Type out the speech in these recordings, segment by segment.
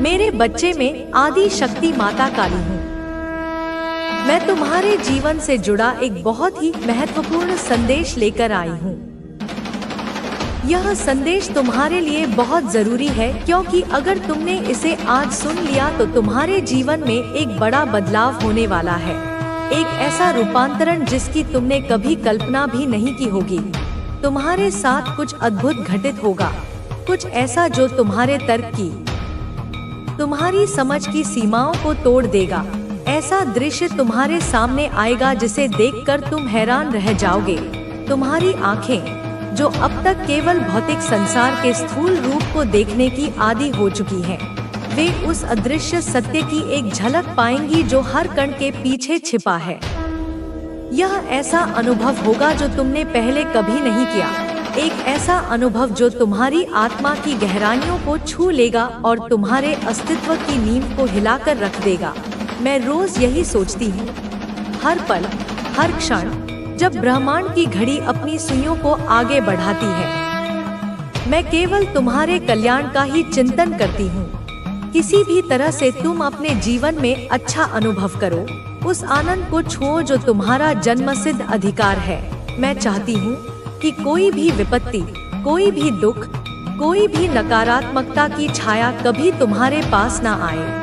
मेरे बच्चे में आदि शक्ति माता काली हूँ। मैं तुम्हारे जीवन से जुड़ा एक बहुत ही महत्वपूर्ण संदेश लेकर आई हूँ। यह संदेश तुम्हारे लिए बहुत जरूरी है, क्योंकि अगर तुमने इसे आज सुन लिया तो तुम्हारे जीवन में एक बड़ा बदलाव होने वाला है। एक ऐसा रूपांतरण जिसकी तुमने कभी कल्पना भी नहीं की होगी। तुम्हारे साथ कुछ अद्भुत घटित होगा, कुछ ऐसा जो तुम्हारे तर्क की, तुम्हारी समझ की सीमाओं को तोड़ देगा। ऐसा दृश्य तुम्हारे सामने आएगा जिसे देखकर तुम हैरान रह जाओगे। तुम्हारी आंखें, जो अब तक केवल भौतिक संसार के स्थूल रूप को देखने की आदी हो चुकी हैं, वे उस अदृश्य सत्य की एक झलक पाएंगी जो हर कण के पीछे छिपा है। यह ऐसा अनुभव होगा जो तुमने पहले कभी नहीं किया, एक ऐसा अनुभव जो तुम्हारी आत्मा की गहराइयों को छू लेगा और तुम्हारे अस्तित्व की नींव को हिलाकर रख देगा। मैं रोज यही सोचती हूँ, हर पल, हर क्षण, जब ब्रह्मांड की घड़ी अपनी सुइयों को आगे बढ़ाती है, मैं केवल तुम्हारे कल्याण का ही चिंतन करती हूँ। किसी भी तरह से तुम अपने जीवन में अच्छा अनुभव करो, उस आनंद को छुओ जो तुम्हारा जन्मसिद्ध अधिकार है। मैं चाहती हूँ कि कोई भी विपत्ति, कोई भी दुख, कोई भी नकारात्मकता की छाया कभी तुम्हारे पास ना आए।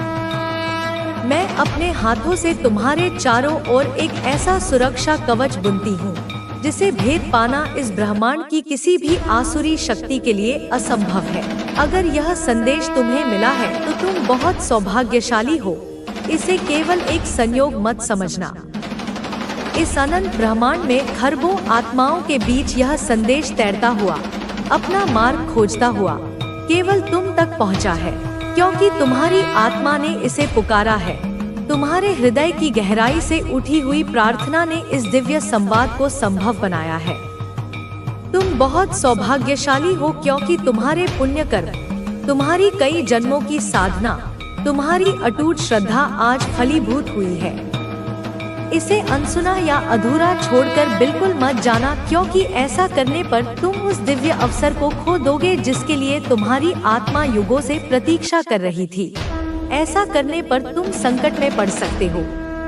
मैं अपने हाथों से तुम्हारे चारों ओर एक ऐसा सुरक्षा कवच बुनती हूँ जिसे भेद पाना इस ब्रह्मांड की किसी भी आसुरी शक्ति के लिए असंभव है। अगर यह संदेश तुम्हें मिला है तो तुम बहुत सौभाग्यशाली हो। इसे केवल एक संयोग मत समझना। इस अनंत ब्रह्मांड में खरबों आत्माओं के बीच यह संदेश तैरता हुआ, अपना मार्ग खोजता हुआ, केवल तुम तक पहुँचा है, क्योंकि तुम्हारी आत्मा ने इसे पुकारा है। तुम्हारे हृदय की गहराई से उठी हुई प्रार्थना ने इस दिव्य संवाद को संभव बनाया है। तुम बहुत सौभाग्यशाली हो, क्योंकि तुम्हारे पुण्य कर्म, तुम्हारी कई जन्मों की साधना, तुम्हारी अटूट श्रद्धा आज फलीभूत हुई है। इसे अनसुना या अधूरा छोड़कर बिल्कुल मत जाना, क्योंकि ऐसा करने पर तुम उस दिव्य अवसर को खो दोगे जिसके लिए तुम्हारी आत्मा युगों से प्रतीक्षा कर रही थी। ऐसा करने पर तुम संकट में पड़ सकते हो।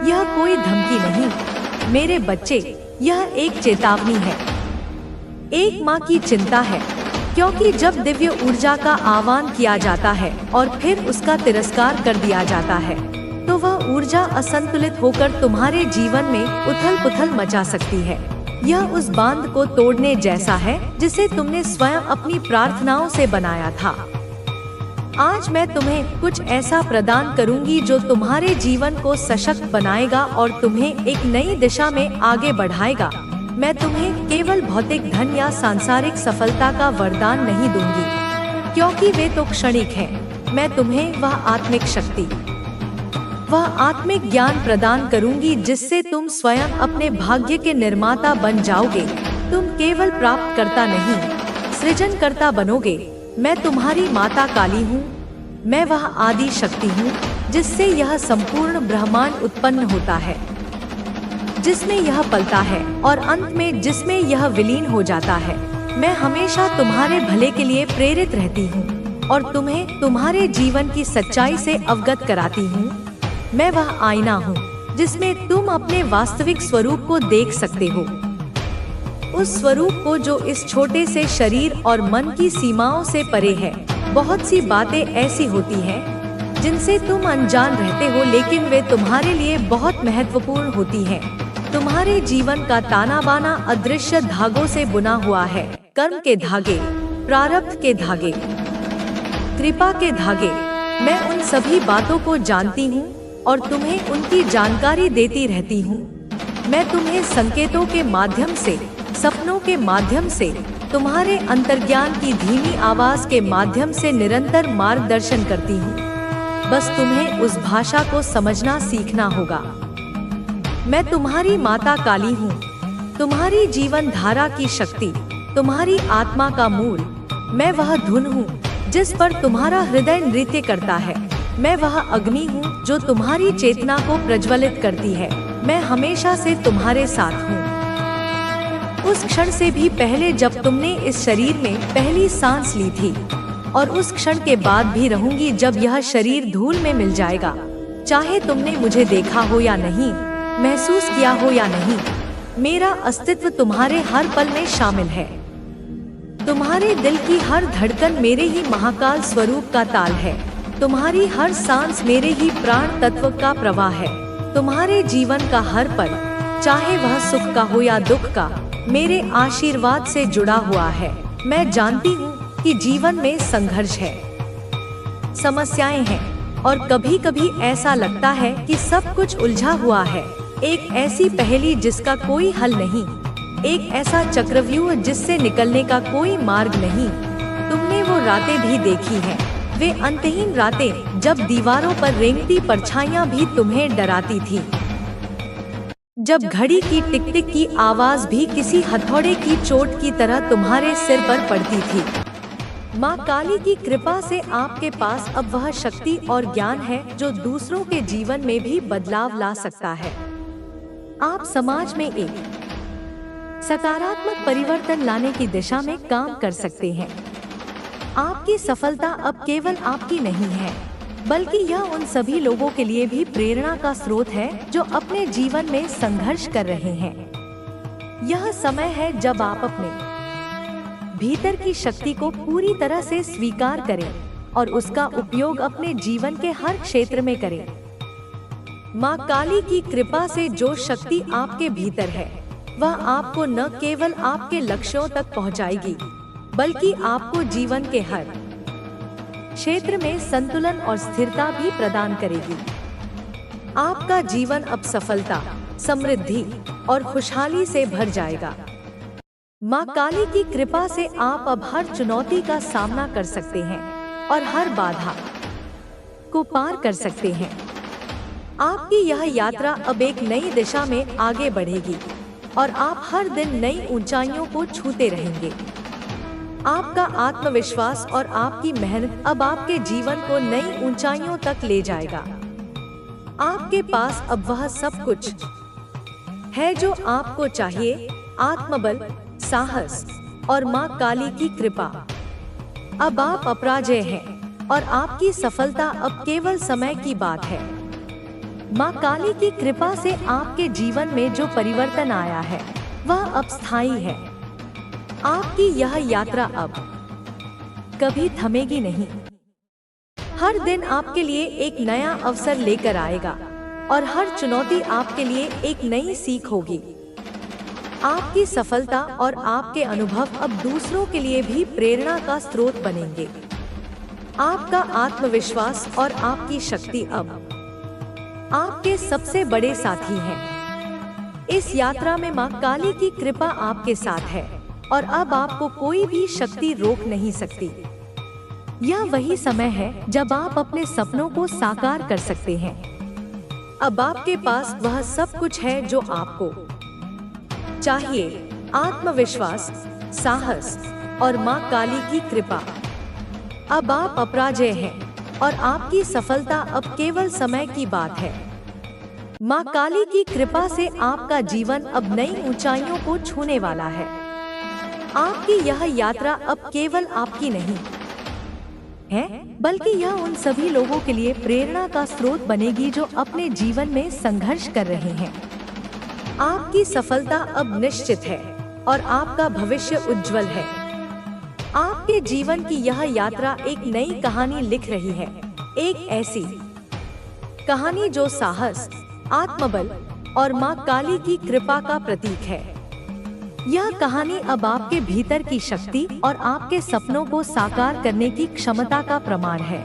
यह कोई धमकी नहीं, मेरे बच्चे, यह एक चेतावनी है, एक माँ की चिंता है, क्योंकि जब दिव्य ऊर्जा का आह्वान किया जाता है और फिर उसका तिरस्कार कर दिया जाता है तो वह ऊर्जा असंतुलित होकर तुम्हारे जीवन में उथल-पुथल मचा सकती है। यह उस बांध को तोड़ने जैसा है जिसे तुमने स्वयं अपनी प्रार्थनाओं से बनाया था। आज मैं तुम्हें कुछ ऐसा प्रदान करूंगी जो तुम्हारे जीवन को सशक्त बनाएगा और तुम्हें एक नई दिशा में आगे बढ़ाएगा। मैं तुम्हें केवल भौतिक धन या सांसारिक सफलता का वरदान नहीं दूंगी, क्योंकि वे तो क्षणिक हैं। मैं तुम्हें वह आत्मिक शक्ति, वह आत्मिक ज्ञान प्रदान करूंगी जिससे तुम स्वयं अपने भाग्य के निर्माता बन जाओगे। तुम केवल प्राप्त करता नहीं, सृजन करता बनोगे। मैं तुम्हारी माता काली हूँ। मैं वह आदि शक्ति हूँ जिससे यह संपूर्ण ब्रह्मांड उत्पन्न होता है, जिसमें यह पलता है और अंत में जिसमें यह विलीन हो जाता है। मैं हमेशा तुम्हारे भले के लिए प्रेरित रहती हूँ और तुम्हें तुम्हारे जीवन की सच्चाई से अवगत कराती हूँ। मैं वह आईना हूँ जिसमें तुम अपने वास्तविक स्वरूप को देख सकते हो, उस स्वरूप को जो इस छोटे से शरीर और मन की सीमाओं से परे है। बहुत सी बातें ऐसी होती हैं जिनसे तुम अनजान रहते हो, लेकिन वे तुम्हारे लिए बहुत महत्वपूर्ण होती हैं। तुम्हारे जीवन का ताना बाना अदृश्य धागों से बुना हुआ है, कर्म के धागे, प्रारब्ध के धागे, कृपा के धागे। मैं उन सभी बातों को जानती हूँ और तुम्हें उनकी जानकारी देती रहती हूँ। मैं तुम्हें संकेतों के माध्यम से, सपनों के माध्यम से, तुम्हारे अंतर्ज्ञान की धीमी आवाज के माध्यम से निरंतर मार्गदर्शन करती हूँ। बस तुम्हें उस भाषा को समझना सीखना होगा। मैं तुम्हारी माता काली हूँ, तुम्हारी जीवन धारा की शक्ति, तुम्हारी आत्मा का मूल। मैं वह धुन हूँ जिस पर तुम्हारा हृदय नृत्य करता है। मैं वह अग्नि हूँ जो तुम्हारी चेतना को प्रज्वलित करती है। मैं हमेशा से तुम्हारे साथ हूँ, उस क्षण से भी पहले जब तुमने इस शरीर में पहली सांस ली थी। और उस क्षण के बाद भी रहूंगी जब यह शरीर धूल में मिल जाएगा। चाहे तुमने मुझे देखा हो या नहीं, महसूस किया हो या नहीं, मेरा अस्तित्व तुम्हारे हर पल में शामिल है। तुम्हारे दिल की हर धड़कन मेरे ही महाकाल स्वरूप का ताल है। तुम्हारी हर सांस मेरे ही प्राण तत्व का प्रवाह है। तुम्हारे जीवन का हर पल, चाहे वह सुख का हो या दुख का, मेरे आशीर्वाद से जुड़ा हुआ है। मैं जानती हूँ कि जीवन में संघर्ष है, समस्याएं हैं, और कभी कभी ऐसा लगता है कि सब कुछ उलझा हुआ है। एक ऐसी पहेली जिसका कोई हल नहीं, एक ऐसा चक्रव्यूह जिससे निकलने का कोई मार्ग नहीं। तुमने वो रातें भी देखी हैं, वे अंतहीन रातें जब दीवारों पर रेंगती परछाइयां भी तुम्हें डराती थी, जब घड़ी की टिक टिक की आवाज भी किसी हथौड़े की चोट की तरह तुम्हारे सिर पर पड़ती थी। माँ काली की कृपा से आपके पास अब वह शक्ति और ज्ञान है जो दूसरों के जीवन में भी बदलाव ला सकता है। आप समाज में एक सकारात्मक परिवर्तन लाने की दिशा में काम कर सकते हैं। आपकी सफलता अब केवल आपकी नहीं है, बल्कि यह उन सभी लोगों के लिए भी प्रेरणा का स्रोत है जो अपने जीवन में संघर्ष कर रहे हैं। यह समय है जब आप अपने भीतर की शक्ति को पूरी तरह से स्वीकार करें और उसका उपयोग अपने जीवन के हर क्षेत्र में करें। माँ काली की कृपा से जो शक्ति आपके भीतर है, वह आपको न केवल आपके लक्ष्यों तक पहुँचाएगी, बल्कि आपको जीवन के हर क्षेत्र में संतुलन और स्थिरता भी प्रदान करेगी। आपका जीवन अब सफलता, समृद्धि और खुशहाली से भर जाएगा। माँ काली की कृपा से आप अब हर चुनौती का सामना कर सकते हैं और हर बाधा को पार कर सकते हैं। आपकी यह यात्रा अब एक नई दिशा में आगे बढ़ेगी और आप हर दिन नई ऊंचाइयों को छूते रहेंगे। आपका आत्मविश्वास और आपकी मेहनत अब आपके जीवन को नई ऊंचाइयों तक ले जाएगा। आपके पास अब वह सब कुछ है जो आपको चाहिए, आत्मबल, साहस और माँ काली की कृपा। अब आप अपराजय हैं और आपकी सफलता अब केवल समय की बात है। माँ काली की कृपा से आपके जीवन में जो परिवर्तन आया है, वह अब स्थायी है। आपकी यह यात्रा अब कभी थमेगी नहीं। हर दिन आपके लिए एक नया अवसर लेकर आएगा और हर चुनौती आपके लिए एक नई सीख होगी। आपकी सफलता और आपके अनुभव अब दूसरों के लिए भी प्रेरणा का स्रोत बनेंगे। आपका आत्मविश्वास और आपकी शक्ति अब आपके सबसे बड़े साथी हैं। इस यात्रा में माँ काली की कृपा आपके साथ है और अब आपको कोई भी शक्ति रोक नहीं सकती। यह वही समय है जब आप अपने सपनों को साकार कर सकते हैं। अब आपके पास वह सब कुछ है जो आपको चाहिए, आत्मविश्वास, साहस और माँ काली की कृपा। अब आप अपराजय हैं और आपकी सफलता अब केवल समय की बात है। माँ काली की कृपा से आपका जीवन अब नई ऊंचाइयों को छूने वाला है। आपकी यह यात्रा अब केवल आपकी नहीं है, बल्कि यह उन सभी लोगों के लिए प्रेरणा का स्रोत बनेगी जो अपने जीवन में संघर्ष कर रहे हैं। आपकी सफलता अब निश्चित है और आपका भविष्य उज्जवल है। आपके जीवन की यह यात्रा एक नई कहानी लिख रही है, एक ऐसी कहानी जो साहस, आत्मबल और माँ काली की कृपा का प्रतीक है। यह कहानी अब आपके भीतर की शक्ति और आपके सपनों को साकार करने की क्षमता का प्रमाण है।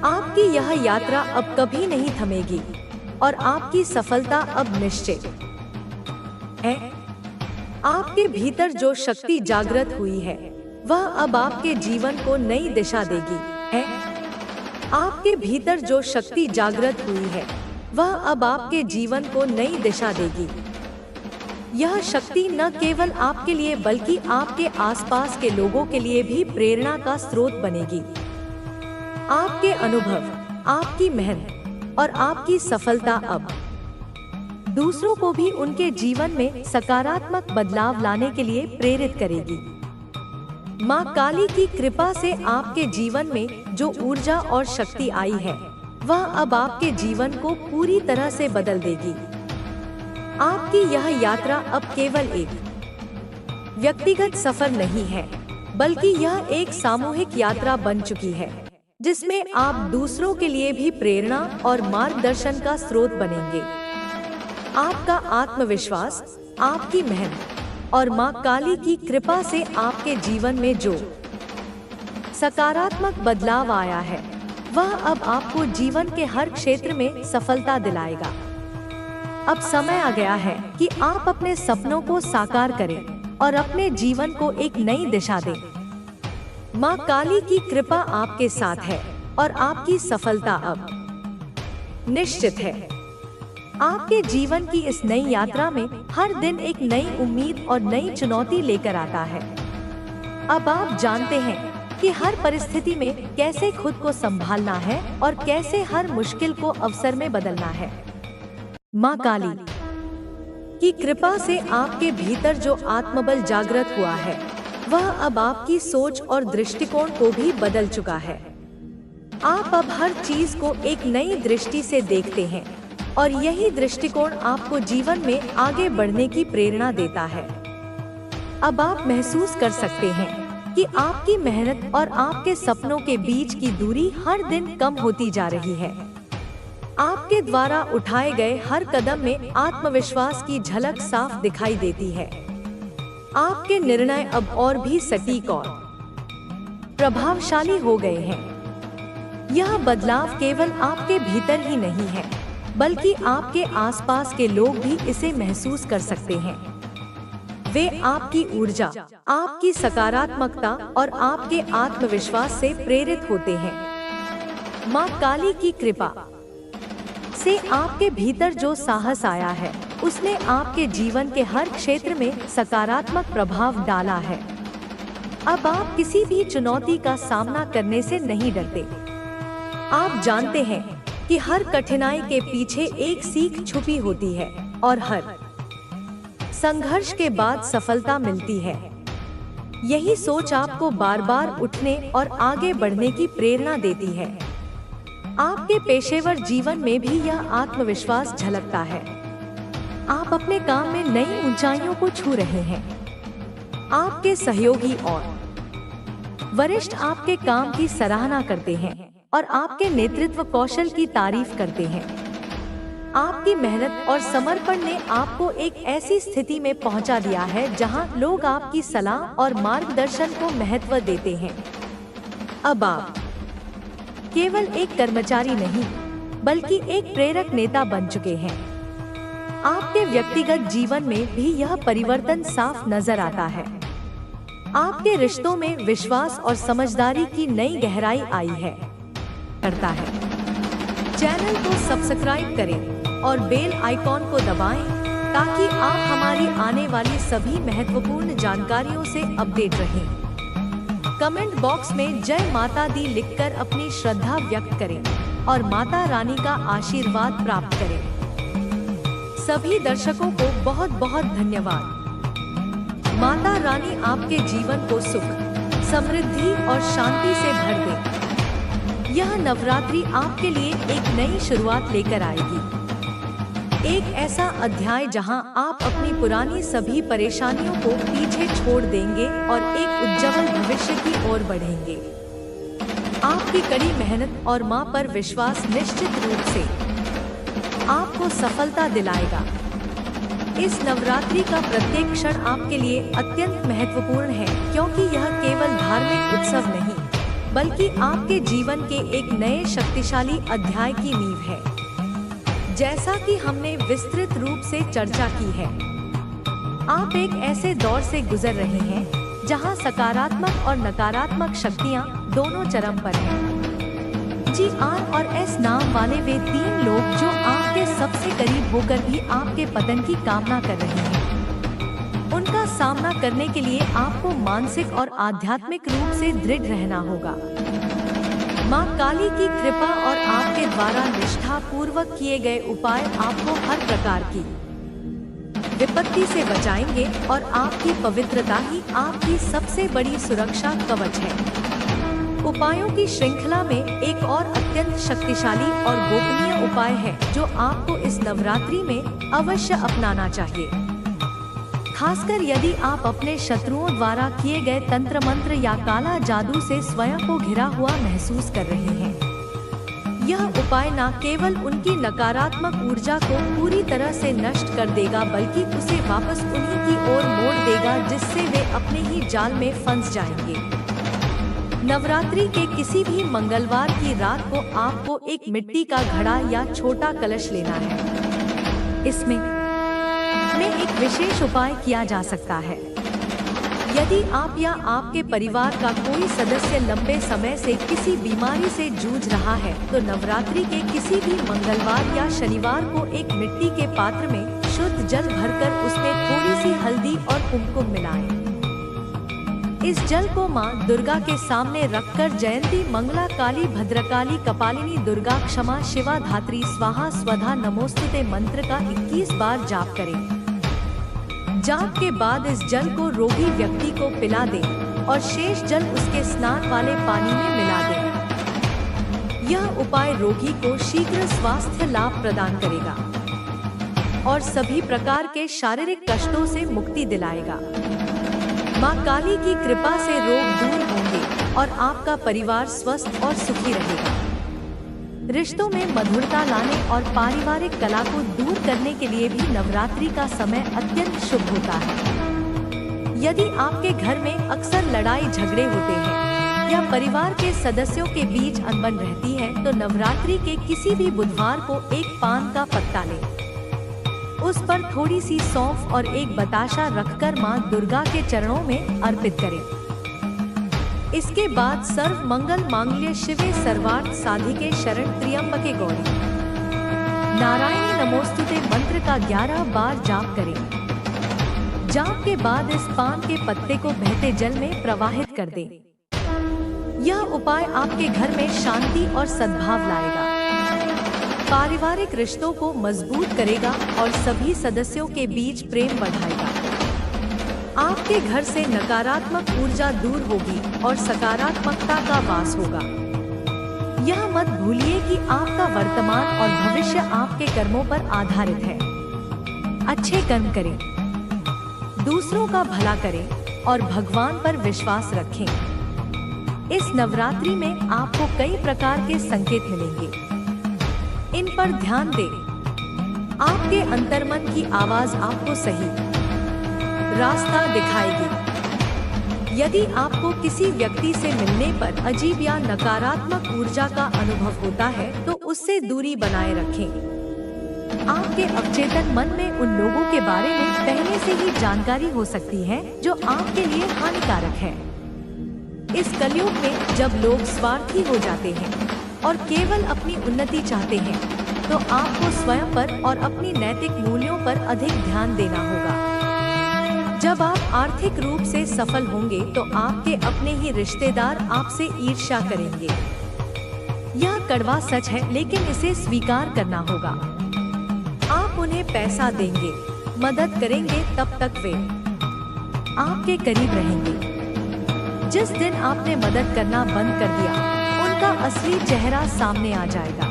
आपकी यह यात्रा अब कभी नहीं थमेगी और आपकी सफलता अब निश्चित है। आपके भीतर जो शक्ति जागृत हुई है, वह अब आपके जीवन को नई दिशा देगी है। आपके भीतर जो शक्ति जागृत हुई है, वह अब आपके जीवन को नई दिशा देगी। यह शक्ति न केवल आपके लिए बल्कि आपके आसपास के लोगों के लिए भी प्रेरणा का स्रोत बनेगी। आपके अनुभव, आपकी मेहनत और आपकी सफलता अब दूसरों को भी उनके जीवन में सकारात्मक बदलाव लाने के लिए प्रेरित करेगी। माँ काली की कृपा से आपके जीवन में जो ऊर्जा और शक्ति आई है वह अब आपके जीवन को पूरी तरह से बदल देगी। आपकी यह यात्रा अब केवल एक व्यक्तिगत सफर नहीं है, बल्कि यह एक सामूहिक यात्रा बन चुकी है, जिसमें आप दूसरों के लिए भी प्रेरणा और मार्गदर्शन का स्रोत बनेंगे। आपका आत्मविश्वास, आपकी मेहनत और माँ काली की कृपा से आपके जीवन में जो सकारात्मक बदलाव आया है वह अब आपको जीवन के हर क्षेत्र में सफलता दिलाएगा। अब समय आ गया है कि आप अपने सपनों को साकार करें और अपने जीवन को एक नई दिशा दें। माँ काली की कृपा आपके साथ है और आपकी सफलता अब निश्चित है। आपके जीवन की इस नई यात्रा में हर दिन एक नई उम्मीद और नई चुनौती लेकर आता है। अब आप जानते हैं कि हर परिस्थिति में कैसे खुद को संभालना है और कैसे हर मुश्किल को अवसर में बदलना है। माँ काली की कृपा से आपके भीतर जो आत्मबल जागृत हुआ है वह अब आपकी सोच और दृष्टिकोण को भी बदल चुका है। आप अब हर चीज को एक नई दृष्टि से देखते हैं और यही दृष्टिकोण आपको जीवन में आगे बढ़ने की प्रेरणा देता है। अब आप महसूस कर सकते हैं कि आपकी मेहनत और आपके सपनों के बीच की दूरी हर दिन कम होती जा रही है। आपके द्वारा उठाए गए हर कदम में आत्मविश्वास की झलक साफ दिखाई देती है। आपके निर्णय अब और भी सटीक और प्रभावशाली हो गए हैं। यह बदलाव केवल आपके भीतर ही नहीं है, बल्कि आपके आसपास के लोग भी इसे महसूस कर सकते हैं। वे आपकी ऊर्जा, आपकी सकारात्मकता और आपके आत्मविश्वास से प्रेरित होते हैं। माँ काली की कृपा से आपके भीतर जो साहस आया है उसने आपके जीवन के हर क्षेत्र में सकारात्मक प्रभाव डाला है। अब आप किसी भी चुनौती का सामना करने से नहीं डरते। आप जानते हैं कि हर कठिनाई के पीछे एक सीख छुपी होती है और हर संघर्ष के बाद सफलता मिलती है। यही सोच आपको बार बार उठने और आगे बढ़ने की प्रेरणा देती है। आपके पेशेवर जीवन में भी यह आत्मविश्वास झलकता है। आप अपने काम में नई ऊंचाइयों को छू रहे हैं। आपके सहयोगी और वरिष्ठ आपके काम की सराहना करते हैं और आपके नेतृत्व कौशल की तारीफ करते हैं। आपकी मेहनत और समर्पण ने आपको एक ऐसी स्थिति में पहुंचा दिया है जहां लोग आपकी सलाह और मार्गदर्शन को महत्व देते हैं। अब आप केवल एक कर्मचारी नहीं, बल्कि एक प्रेरक नेता बन चुके हैं। आपके व्यक्तिगत जीवन में भी यह परिवर्तन साफ नजर आता है। आपके रिश्तों में विश्वास और समझदारी की नई गहराई आई है। चैनल को सब्सक्राइब करें और बेल आइकॉन को दबाएं ताकि आप हमारी आने वाली सभी महत्वपूर्ण जानकारियों से अपडेट रहें। कमेंट बॉक्स में जय माता दी लिखकर अपनी श्रद्धा व्यक्त करें और माता रानी का आशीर्वाद प्राप्त करें। सभी दर्शकों को बहुत बहुत धन्यवाद। माता रानी आपके जीवन को सुख, समृद्धि और शांति से भर दे। यह नवरात्रि आपके लिए एक नई शुरुआत लेकर आएगी। एक ऐसा अध्याय जहां आप अपनी पुरानी सभी परेशानियों को पीछे छोड़ देंगे और एक उज्जवल भविष्य की ओर बढ़ेंगे। आपकी कड़ी मेहनत और मां पर विश्वास निश्चित रूप से आपको सफलता दिलाएगा। इस नवरात्रि का प्रत्येक क्षण आपके लिए अत्यंत महत्वपूर्ण है, क्योंकि यह केवल धार्मिक उत्सव नहीं, बल्कि आपके जीवन के एक नए शक्तिशाली अध्याय की नींव है। जैसा कि हमने विस्तृत रूप से चर्चा की है, आप एक ऐसे दौर से गुजर रहे हैं जहां सकारात्मक और नकारात्मक शक्तियां दोनों चरम पर हैं। GR और S नाम वाले वे तीन लोग जो आपके सबसे करीब होकर भी आपके पतन की कामना कर रहे हैं। उनका सामना करने के लिए आपको मानसिक और आध्यात्मिक रूप से दृढ़ रहना होगा। माँ काली की कृपा और आपके द्वारा निष्ठा पूर्वक किए गए उपाय आपको हर प्रकार की विपत्ति से बचाएंगे और आपकी पवित्रता ही आपकी सबसे बड़ी सुरक्षा कवच है। उपायों की श्रृंखला में एक और अत्यंत शक्तिशाली और गोपनीय उपाय है जो आपको इस नवरात्रि में अवश्य अपनाना चाहिए। खासकर यदि आप अपने शत्रुओं द्वारा किए गए तंत्र मंत्र या काला जादू से स्वयं को घिरा हुआ महसूस कर रहे हैं। यह उपाय न केवल उनकी नकारात्मक ऊर्जा को पूरी तरह से नष्ट कर देगा बल्कि उसे वापस उन्हीं की ओर मोड़ देगा जिससे वे अपने ही जाल में फंस जाएंगे। नवरात्रि के किसी भी मंगलवार की रात को आपको एक मिट्टी का घड़ा या छोटा कलश लेना है। इसमें एक विशेष उपाय किया जा सकता है। यदि आप या आपके परिवार का कोई सदस्य लंबे समय से किसी बीमारी से जूझ रहा है तो नवरात्रि के किसी भी मंगलवार या शनिवार को एक मिट्टी के पात्र में शुद्ध जल भरकर उसमें थोड़ी सी हल्दी और कुमकुम मिलाएं। इस जल को मां दुर्गा के सामने रखकर जयंती मंगला काली भद्रकाली कपालिनी दुर्गा क्षमा शिवा धात्री स्वाहा स्वधा नमोस्तुते मंत्र का 21 बार जाप करें। जाप के बाद इस जल को रोगी व्यक्ति को पिला दें और शेष जल उसके स्नान वाले पानी में मिला दें। यह उपाय रोगी को शीघ्र स्वास्थ्य लाभ प्रदान करेगा और सभी प्रकार के शारीरिक कष्टों से मुक्ति दिलाएगा। मां काली की कृपा से रोग दूर होंगे और आपका परिवार स्वस्थ और सुखी रहेगा। रिश्तों में मधुरता लाने और पारिवारिक कला को दूर करने के लिए भी नवरात्रि का समय अत्यंत शुभ होता है। यदि आपके घर में अक्सर लड़ाई झगड़े होते हैं या परिवार के सदस्यों के बीच अनबन रहती है तो नवरात्रि के किसी भी बुधवार को एक पान का पत्ता लें, उस पर थोड़ी सी सौंफ और एक बताशा रखकर मां दुर्गा के चरणों में अर्पित करें। इसके बाद सर्व मंगल मांगल्ये शिवे सर्वार्थ साधिके शरण त्र्यंबके गौरी नारायणी नमोस्तुते मंत्र का 11 बार जाप करें। जाप के बाद इस पान के पत्ते को बहते जल में प्रवाहित कर दें। यह उपाय आपके घर में शांति और सद्भाव लाएगा, पारिवारिक रिश्तों को मजबूत करेगा और सभी सदस्यों के बीच प्रेम बढ़ाएगा। आपके घर से नकारात्मक ऊर्जा दूर होगी और सकारात्मकता का वास होगा। यह मत भूलिए कि आपका वर्तमान और भविष्य आपके कर्मों पर आधारित है। अच्छे कर्म करें, दूसरों का भला करें और भगवान पर विश्वास रखें। इस नवरात्रि में आपको कई प्रकार के संकेत मिलेंगे, इन पर ध्यान दें। आपके अंतर्मन की आवाज आपको सही रास्ता दिखाएगी। यदि आपको किसी व्यक्ति से मिलने पर अजीब या नकारात्मक ऊर्जा का अनुभव होता है तो उससे दूरी बनाए रखें। आपके अवचेतन मन में उन लोगों के बारे में पहले से ही जानकारी हो सकती है जो आपके लिए हानिकारक है। इस कलयुग में जब लोग स्वार्थी हो जाते हैं और केवल अपनी उन्नति चाहते हैं तो आपको स्वयं पर और अपनी नैतिक मूल्यों पर अधिक ध्यान देना होगा। जब आप आर्थिक रूप से सफल होंगे तो आपके अपने ही रिश्तेदार आपसे ईर्ष्या करेंगे। यह कड़वा सच है, लेकिन इसे स्वीकार करना होगा। आप उन्हें पैसा देंगे, मदद करेंगे, तब तक वे आपके करीब रहेंगे। जिस दिन आपने मदद करना बंद कर दिया, उनका असली चेहरा सामने आ जाएगा।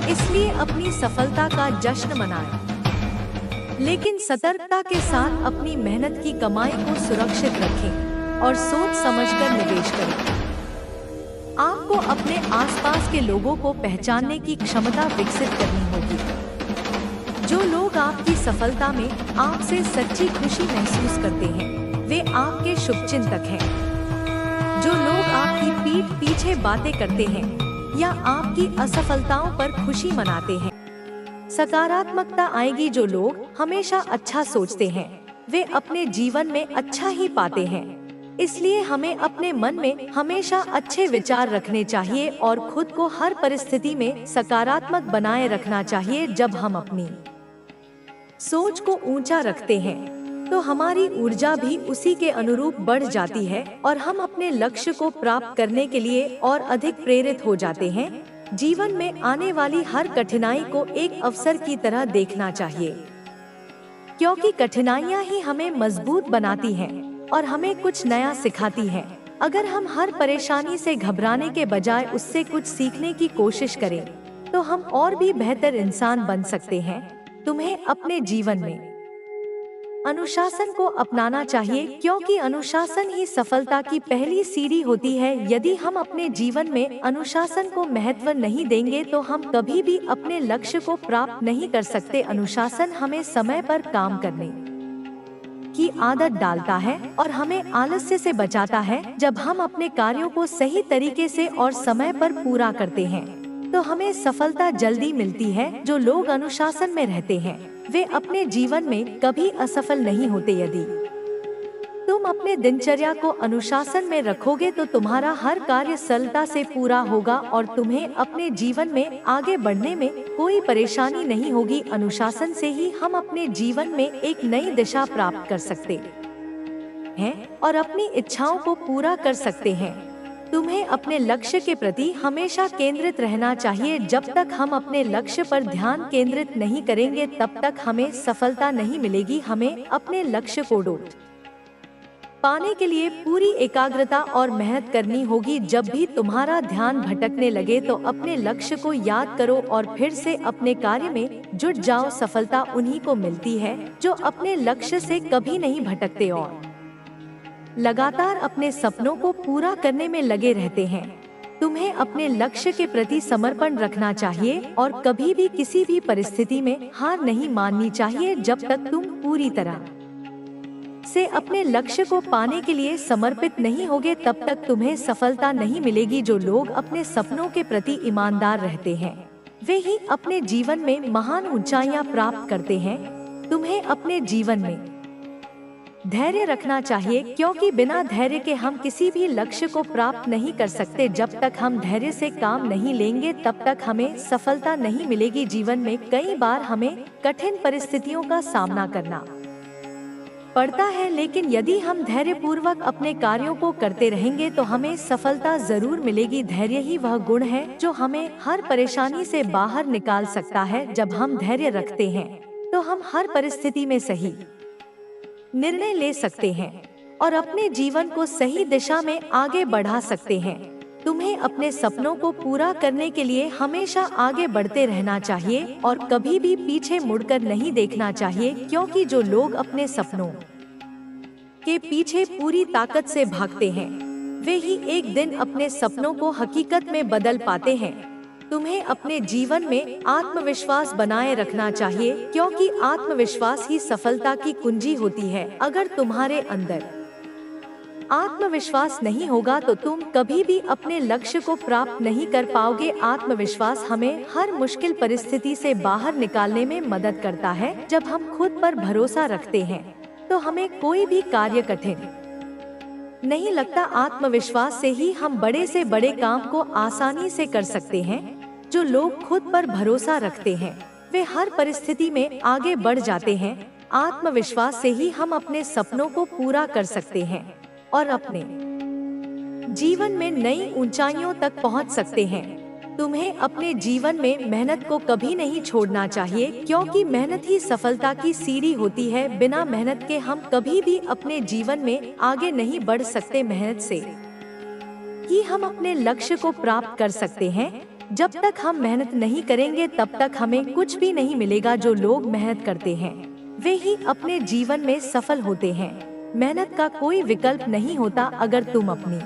इसलिए अपनी सफलता का जश्न मनाएं, लेकिन सतर्कता के साथ अपनी मेहनत की कमाई को सुरक्षित रखें और सोच समझकर निवेश करें। आपको अपने आसपास के लोगों को पहचानने की क्षमता विकसित करनी होगी। जो लोग आपकी सफलता में आपसे सच्ची खुशी महसूस करते हैं, वे आपके शुभचिंतक हैं। जो लोग आपकी पीठ पीछे बातें करते हैं या आपकी असफलताओं पर खुशी मनाते हैं, सकारात्मकता आएगी। जो लोग हमेशा अच्छा सोचते हैं, वे अपने जीवन में अच्छा ही पाते हैं। इसलिए हमें अपने मन में हमेशा अच्छे विचार रखने चाहिए और खुद को हर परिस्थिति में सकारात्मक बनाए रखना चाहिए। जब हम अपनी सोच को ऊंचा रखते हैं तो हमारी ऊर्जा भी उसी के अनुरूप बढ़ जाती है और हम अपने लक्ष्य को प्राप्त करने के लिए और अधिक प्रेरित हो जाते हैं। जीवन में आने वाली हर कठिनाई को एक अवसर की तरह देखना चाहिए। क्योंकि कठिनाइयाँ ही हमें मजबूत बनाती हैं और हमें कुछ नया सिखाती हैं। अगर हम हर परेशानी से घबराने के बजाय उससे कुछ सीखने की कोशिश करें, तो हम और भी बेहतर इंसान बन सकते हैं। तुम्हें अपने जीवन में अनुशासन को अपनाना चाहिए, क्योंकि अनुशासन ही सफलता की पहली सीढ़ी होती है। यदि हम अपने जीवन में अनुशासन को महत्व नहीं देंगे तो हम कभी भी अपने लक्ष्य को प्राप्त नहीं कर सकते। अनुशासन हमें समय पर काम करने की आदत डालता है और हमें आलस्य से बचाता है। जब हम अपने कार्यों को सही तरीके से और समय पर पूरा करते हैं, तो हमें सफलता जल्दी मिलती है। जो लोग अनुशासन में रहते हैं, वे अपने जीवन में कभी असफल नहीं होते। यदि तुम अपने दिनचर्या को अनुशासन में रखोगे तो तुम्हारा हर कार्य सरलता से पूरा होगा और तुम्हें अपने जीवन में आगे बढ़ने में कोई परेशानी नहीं होगी। अनुशासन से ही हम अपने जीवन में एक नई दिशा प्राप्त कर सकते हैं और अपनी इच्छाओं को पूरा कर सकते हैं। तुम्हें अपने लक्ष्य के प्रति हमेशा केंद्रित रहना चाहिए। जब तक हम अपने लक्ष्य पर ध्यान केंद्रित नहीं करेंगे, तब तक हमें सफलता नहीं मिलेगी। हमें अपने लक्ष्य को पाने के लिए पूरी एकाग्रता और मेहनत करनी होगी। जब भी तुम्हारा ध्यान भटकने लगे तो अपने लक्ष्य को याद करो और फिर से अपने कार्य में जुट जाओ। सफलता उन्हीं को मिलती है जो अपने लक्ष्य से कभी नहीं भटकते और लगातार अपने सपनों को पूरा करने में लगे रहते हैं। तुम्हें अपने लक्ष्य के प्रति समर्पण रखना चाहिए और कभी भी किसी भी परिस्थिति में हार नहीं माननी चाहिए। जब तक तुम पूरी तरह से अपने लक्ष्य को पाने के लिए समर्पित नहीं होगे, तब तक तुम्हें सफलता नहीं मिलेगी। जो लोग अपने सपनों के प्रति ईमानदार रहते हैं, वे ही अपने जीवन में महान ऊंचाइयां प्राप्त करते हैं। तुम्हें अपने जीवन में धैर्य रखना चाहिए, क्योंकि बिना धैर्य के हम किसी भी लक्ष्य को प्राप्त नहीं कर सकते। जब तक हम धैर्य से काम नहीं लेंगे, तब तक हमें सफलता नहीं मिलेगी। जीवन में कई बार हमें कठिन परिस्थितियों का सामना करना पड़ता है, लेकिन यदि हम धैर्य पूर्वक अपने कार्यों को करते रहेंगे तो हमें सफलता जरूर मिलेगी। धैर्य ही वह गुण है जो हमें हर परेशानी से बाहर निकाल सकता है। जब हम धैर्य रखते हैं तो हम हर परिस्थिति में सही निर्णय ले सकते हैं और अपने जीवन को सही दिशा में आगे बढ़ा सकते हैं। तुम्हें अपने सपनों को पूरा करने के लिए हमेशा आगे बढ़ते रहना चाहिए और कभी भी पीछे मुड़कर नहीं देखना चाहिए, क्योंकि जो लोग अपने सपनों के पीछे पूरी ताकत से भागते हैं, वे ही एक दिन अपने सपनों को हकीकत में बदल पाते हैं। तुम्हें अपने जीवन में आत्मविश्वास बनाए रखना चाहिए, क्योंकि आत्मविश्वास ही सफलता की कुंजी होती है। अगर तुम्हारे अंदर आत्मविश्वास नहीं होगा तो तुम कभी भी अपने लक्ष्य को प्राप्त नहीं कर पाओगे। आत्मविश्वास हमें हर मुश्किल परिस्थिति से बाहर निकालने में मदद करता है। जब हम खुद पर भरोसा रखते हैं तो हमें कोई भी कार्य कठिन नहीं लगता। आत्मविश्वास से ही हम बड़े से बड़े काम को आसानी से कर सकते हैं। जो लोग खुद पर भरोसा रखते हैं, वे हर परिस्थिति में आगे बढ़ जाते हैं। आत्मविश्वास से ही हम अपने सपनों को पूरा कर सकते हैं और अपने जीवन में नई ऊंचाइयों तक पहुंच सकते हैं। तुम्हें अपने जीवन में मेहनत को कभी नहीं छोड़ना चाहिए, क्योंकि मेहनत ही सफलता की सीढ़ी होती है। बिना मेहनत के हम कभी भी अपने जीवन में आगे नहीं बढ़ सकते। मेहनत से ही हम अपने लक्ष्य को प्राप्त कर सकते हैं। जब तक हम मेहनत नहीं करेंगे, तब तक हमें कुछ भी नहीं मिलेगा। जो लोग मेहनत करते हैं, वे ही अपने जीवन में सफल होते हैं। मेहनत का कोई विकल्प नहीं होता। अगर तुम अपनी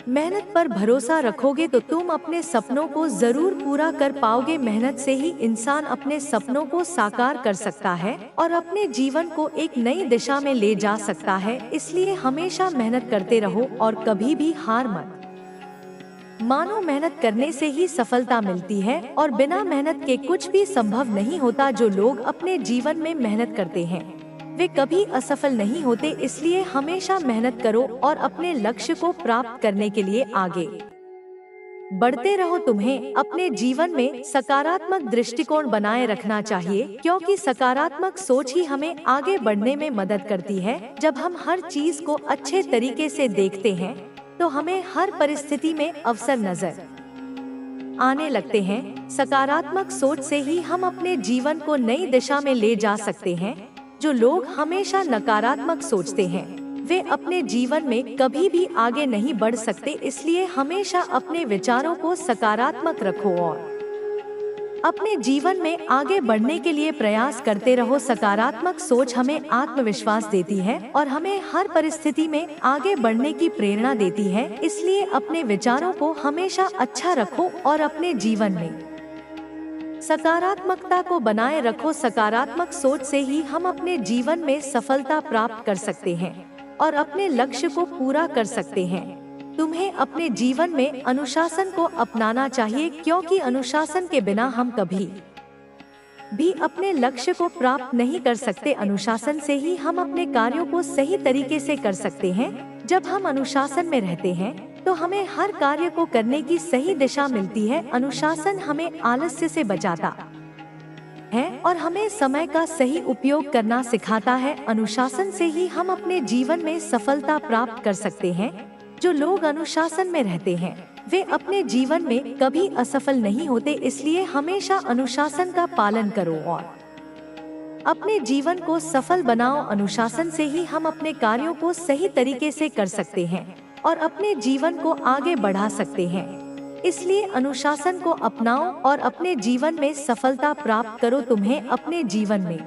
मेहनत पर भरोसा रखोगे तो तुम अपने सपनों को जरूर पूरा कर पाओगे। मेहनत से ही इंसान अपने सपनों को साकार कर सकता है और अपने जीवन को एक नई दिशा में ले जा सकता है। इसलिए हमेशा मेहनत करते रहो और कभी भी हार मत मानो। मेहनत करने से ही सफलता मिलती है और बिना मेहनत के कुछ भी संभव नहीं होता। जो लोग अपने जीवन में मेहनत करते हैं, वे कभी असफल नहीं होते। इसलिए हमेशा मेहनत करो और अपने लक्ष्य को प्राप्त करने के लिए आगे बढ़ते रहो। तुम्हें अपने जीवन में सकारात्मक दृष्टिकोण बनाए रखना चाहिए, क्योंकि सकारात्मक सोच ही हमें आगे बढ़ने में मदद करती है। जब हम हर चीज को अच्छे तरीके से देखते हैं तो हमें हर परिस्थिति में अवसर नजर आने लगते हैं। सकारात्मक सोच से ही हम अपने जीवन को नई दिशा में ले जा सकते हैं। जो लोग हमेशा नकारात्मक सोचते हैं वे अपने जीवन में कभी भी आगे नहीं बढ़ सकते, इसलिए हमेशा अपने विचारों को सकारात्मक रखो और अपने जीवन में आगे बढ़ने के लिए प्रयास करते रहो। सकारात्मक सोच हमें आत्मविश्वास देती है और हमें हर परिस्थिति में आगे बढ़ने की प्रेरणा देती है, इसलिए अपने विचारों को हमेशा अच्छा रखो और अपने जीवन में सकारात्मकता को बनाए रखो। सकारात्मक सोच से ही हम अपने जीवन में सफलता प्राप्त कर सकते हैं और अपने लक्ष्य को पूरा कर सकते हैं। तुम्हें अपने जीवन में अनुशासन को अपनाना चाहिए, क्योंकि अनुशासन के बिना हम कभी भी अपने लक्ष्य को प्राप्त नहीं कर सकते। अनुशासन से ही हम अपने कार्यों को सही तरीके से कर सकते हैं। जब हम अनुशासन में रहते हैं तो हमें हर कार्य को करने की सही दिशा मिलती है। अनुशासन हमें आलस्य से बचाता है और हमें समय का सही उपयोग करना सिखाता है। अनुशासन से ही हम अपने जीवन में सफलता प्राप्त कर सकते हैं। जो लोग अनुशासन में रहते हैं वे अपने जीवन में कभी असफल नहीं होते, इसलिए हमेशा अनुशासन का पालन करो और अपने जीवन को सफल बनाओ। अनुशासन से ही हम अपने कार्यों को सही तरीके से कर सकते हैं और अपने जीवन को आगे बढ़ा सकते हैं। इसलिए अनुशासन को अपनाओ और अपने जीवन में सफलता प्राप्त करो। तुम्हें अपने जीवन में